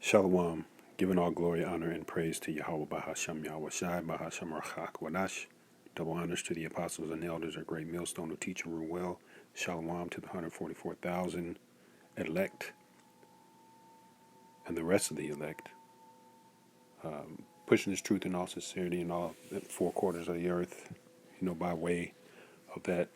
Shalom, giving all glory, honor, and praise to Yahweh Bahasham Yahweh Shai Bahasham Rachak Wadash. Double honors to the apostles and elders, our great millstone who teach and rule well. Shalom to the 144,000 elect and the rest of the elect. Pushing this truth in all sincerity in all four quarters of the earth, by way of that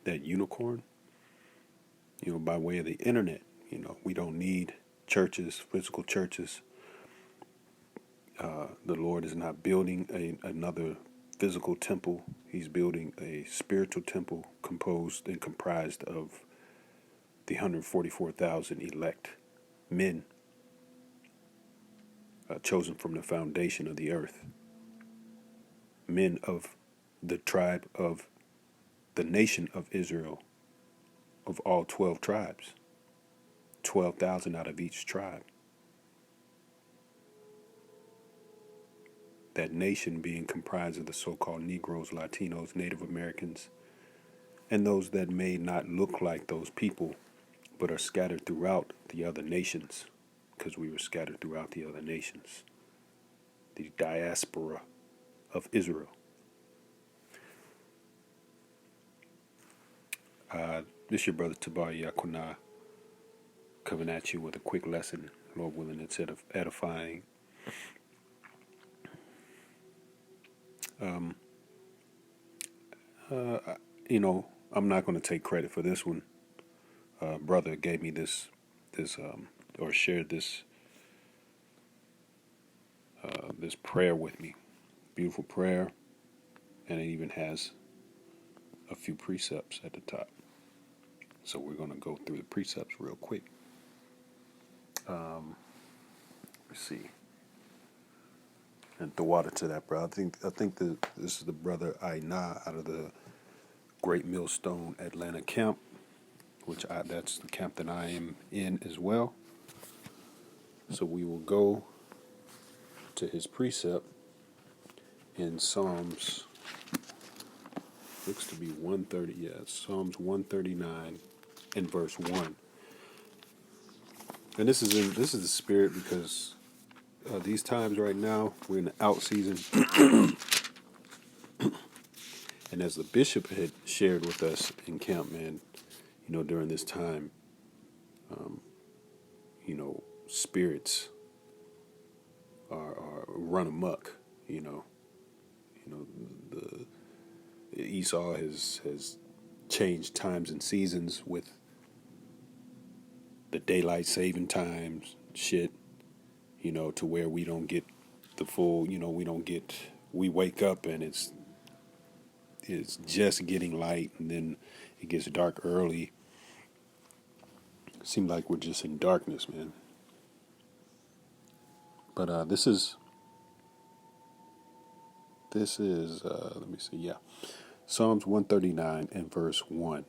unicorn, by way of the internet. We don't need churches, physical churches. The Lord is not building another physical temple. He's building a spiritual temple composed and comprised of the 144,000 elect men chosen from the foundation of the earth. Men of the tribe of the nation of Israel, of all 12 tribes. 12,000 out of each tribe. That nation being comprised of the so-called Negroes, Latinos, Native Americans, and those that may not look like those people, but are scattered throughout the other nations, because we were scattered throughout the other nations. The diaspora of Israel. This your brother Tabar Yakuna coming at you with a quick lesson, Lord willing, instead of edifying. I'm not going to take credit for this one. Brother gave me this or shared this prayer with me. Beautiful prayer, and it even has a few precepts at the top. So we're going to go through the precepts real quick. Let's see. And throw water to that, bro. I think this is the brother Aina out of the Great Millstone Atlanta camp, that's the camp that I am in as well. So we will go to his precept in Psalms. Looks to be 130. Yeah, Psalms 139 and verse 1. And this is the spirit, because these times right now we're in the out season. And as the bishop had shared with us in camp, man, during this time, spirits are run amok. The Esau has changed times and seasons with the daylight saving times shit. To where we don't get the full. We wake up and it's just getting light, and then it gets dark early. It seems like we're just in darkness, man. But this is let me see, yeah, Psalms 139 and verse 1.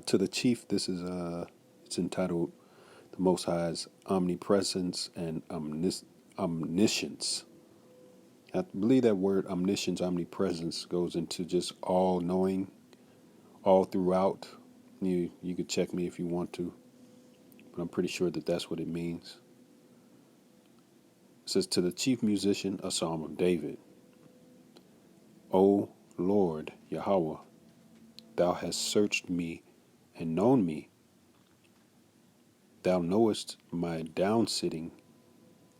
To the chief, this is it's entitled "The Most High's Omnipresence and Omniscience." I believe that word omniscience, omnipresence goes into just all knowing, all throughout. You could check me if you want to, but I'm pretty sure that that's what it means. It says, to the chief musician, a psalm of David. O Lord, Yahweh, thou hast searched me and known me. Thou knowest my downsitting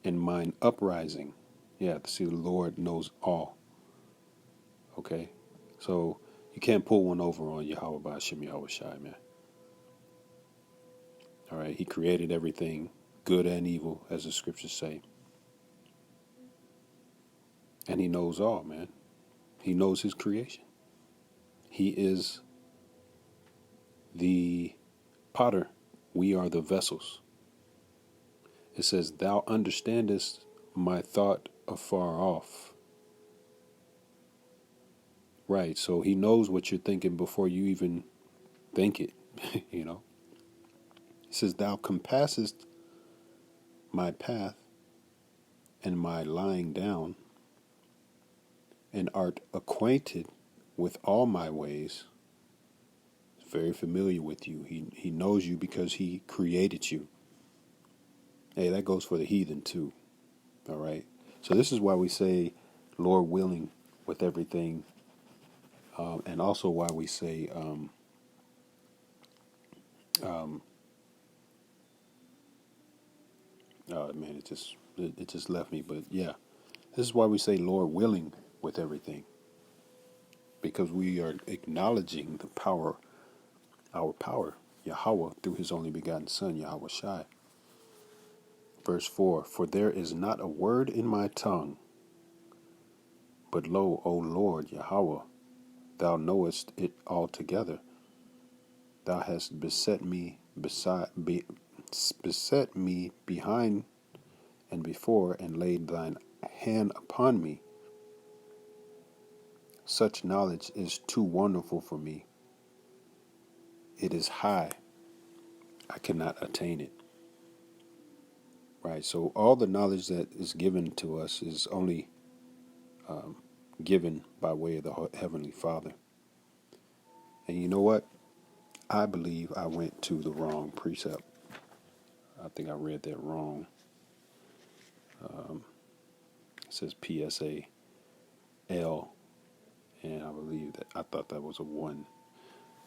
and mine uprising. Yeah, see, the Lord knows all. Okay? So you can't pull one over on Yahweh Ba'ashem Yahweh Shai, man. All right? He created everything, good and evil, as the scriptures say. And he knows all, man. He knows his creation. He is the potter. We are the vessels. It says, thou understandest my thought afar off. Right, so he knows what you're thinking before you even think it, It says, thou compassest my path and my lying down, and art acquainted with all my ways. very familiar with you. He knows you because he created you. Hey, that goes for the heathen too. All right. So this is why we say, Lord willing, with everything, and also why we say, oh man, it just left me. But yeah, this is why we say, Lord willing, with everything, because we are acknowledging the power, our power, Yahweh, through His only begotten Son, Yahweh Shai. Verse 4, for there is not a word in my tongue, but lo, O Lord, Yahweh, thou knowest it altogether. Thou hast beset me behind and before, and laid thine hand upon me. Such knowledge is too wonderful for me. It is high. I cannot attain it. Right? So all the knowledge that is given to us is only given by way of the Heavenly Father. And you know what? I believe I went to the wrong precept. I think I read that wrong. It says PSA L, and I believe that I thought that was a 1,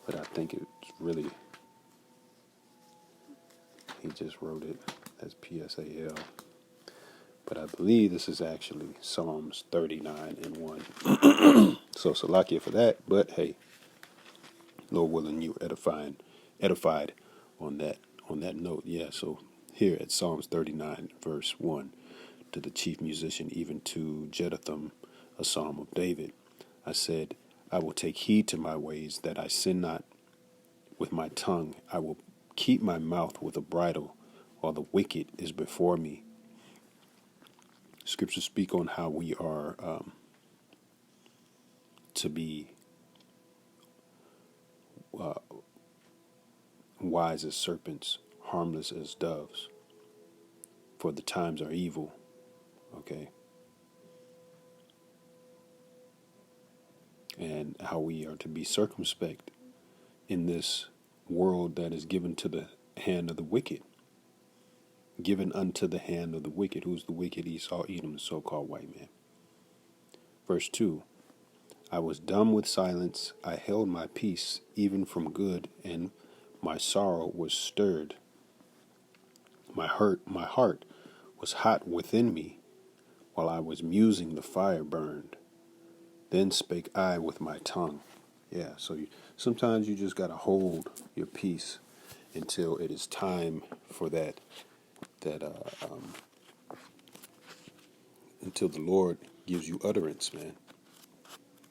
but I think it's really, he just wrote it as PSAL. But I believe this is actually Psalms 39 and 1. So Salakia for that, but hey, Lord willing, you edified on that note. Yeah, so here at Psalms 39, verse 1, to the chief musician, even to Jeduthun, a psalm of David, I said, I will take heed to my ways, that I sin not with my tongue. I will keep my mouth with a bridle, while the wicked is before me. Scriptures speak on how we are to be uh, wise as serpents, harmless as doves, for the times are evil. Okay. And how we are to be circumspect in this world that is given to the hand of the wicked. Given unto the hand of the wicked. Who's the wicked? Esau, Edom, the so-called white man. Verse 2, I was dumb with silence. I held my peace, even from good, and my sorrow was stirred. My heart was hot within me. While I was musing, the fire burned. Then spake I with my tongue. Yeah, so sometimes you just got to hold your peace until it is time for that until the Lord gives you utterance, man.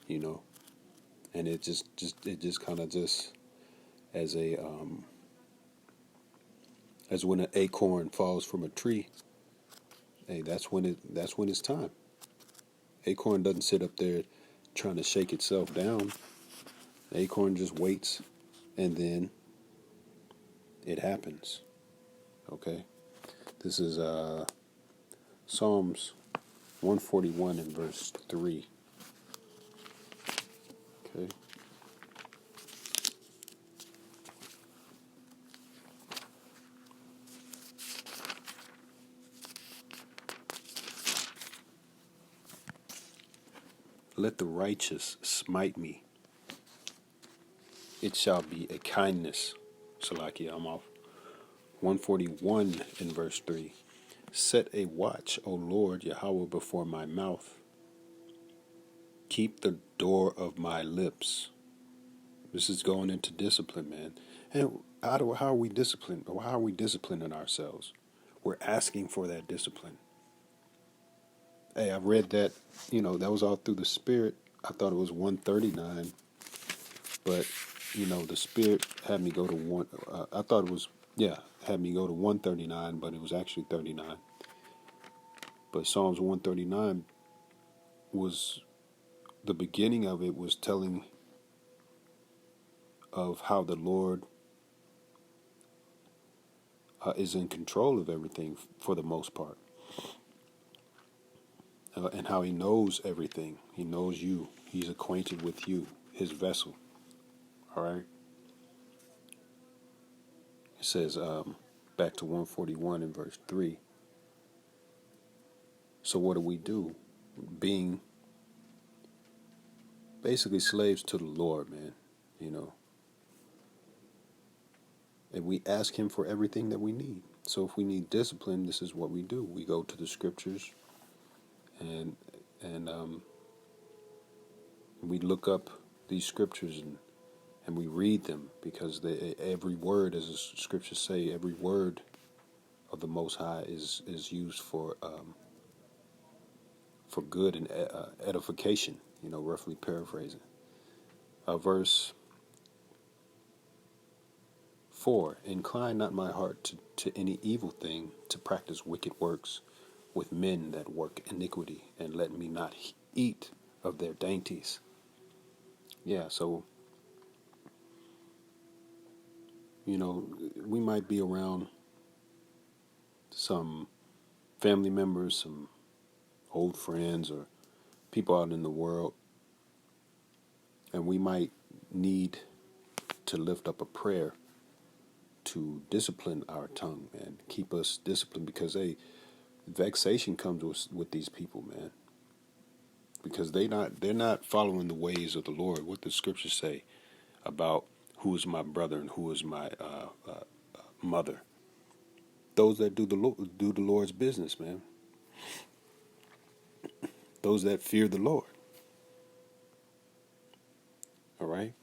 You know, and it just kind of just as as when an acorn falls from a tree. Hey, that's when it's time. Acorn doesn't sit up there trying to shake itself down. The acorn just waits, and then it happens. Okay, this is Psalms 141 and verse 3. Okay. Let the righteous smite me. It shall be a kindness. Salakia, I'm off. 141 in verse 3. Set a watch, O Lord Yahweh, before my mouth. Keep the door of my lips. This is going into discipline, man. And how are we disciplined? Or how are we disciplining ourselves? We're asking for that discipline. Hey, I read that, that was all through the Spirit. I thought it was 139, but, the Spirit had me go to I thought it was, had me go to 139, but it was actually 39. But Psalms 139 was, the beginning of it was telling of how the Lord is in control of everything for the most part. And how he knows everything. He knows you. He's acquainted with you, his vessel. All right? It says, back to 141 in verse 3. So what do? Being basically slaves to the Lord, man, you know, and we ask Him for everything that we need. So if we need discipline, this is what we do. We go to the scriptures and and we look up these scriptures and we read them because every word, as the scriptures say, every word of the Most High is used for good and edification. You know, roughly paraphrasing. Verse 4: Incline not my heart to any evil thing, to practice wicked works with men that work iniquity, and let me not eat of their dainties. Yeah, so, you know, we might be around some family members, some old friends, or people out in the world, and we might need to lift up a prayer to discipline our tongue and keep us disciplined, because vexation comes with these people, man, because they're not following the ways of the Lord. What the scriptures say about who is my brother and who is my mother. Those that do the Lord's business, man. Those that fear the Lord. All right.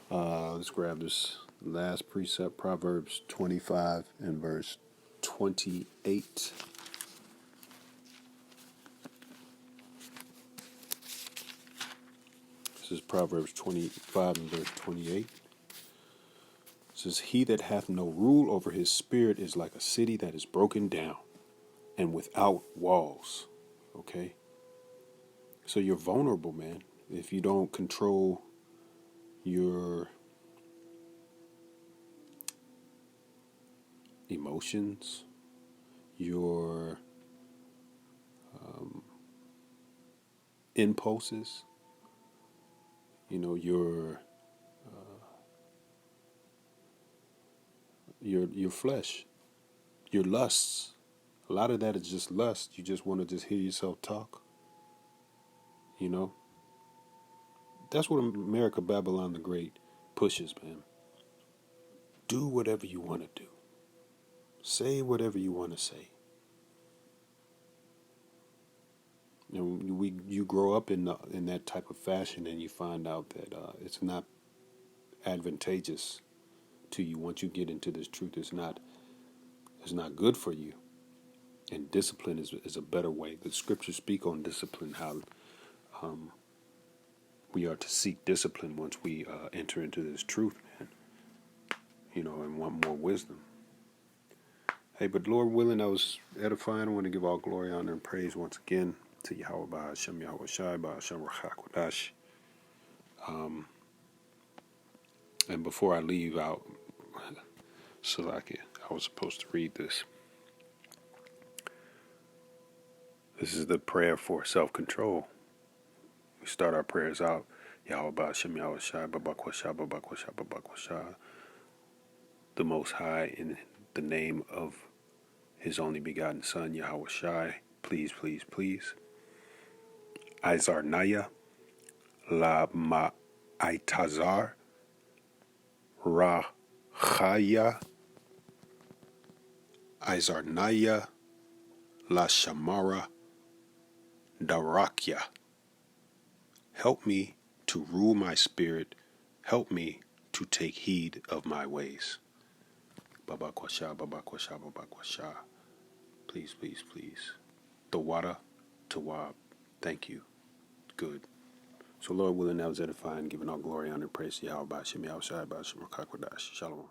Let's grab this last precept, Proverbs 25 and verse 28. This is Proverbs 25 and verse 28. It says, He that hath no rule over his spirit is like a city that is broken down and without walls. Okay? So you're vulnerable, man. If you don't control your emotions, your impulses, you know, your flesh, your lusts. A lot of that is just lust. You just want to just hear yourself talk. You know, that's what America Babylon the Great pushes, man. Do whatever you want to do. Say whatever you want to say. You know, you grow up in that type of fashion, and you find out that it's not advantageous to you. Once you get into this truth, it's not good for you. And discipline is a better way. The scriptures speak on discipline, how we are to seek discipline once we enter into this truth, man. You know, and want more wisdom. Hey, but Lord willing, that was edifying. I want to give all glory, honor, and praise once again to Yahweh Ba'ashem Yahweh Shai Ba'ashem Rachakwadash. And before I leave out, Salaki, I was supposed to read this. This is the prayer for self-control. We start our prayers out, Yahweh Ba'ashem Yahweh Shai Babakwasha Babakwasha Babakwasha. The Most High, in the name of His only begotten Son, Yahweh Shai, please, please, please. Izarnaya la ma'aitazar Rachaya Izarnaya la Shamara Darakya. Help me to rule my spirit. Help me to take heed of my ways. Baba Kwasha, Baba Kwasha, Baba Kwasha. Please, please, please. Tawada, Tawab. Thank you. Good. So, Lord willing, that was edifying, giving all glory, honor, and praise to Yahweh, Ba'ashem, Yahweh Shai, Ba'ashem, Rakakwadash. Shalom.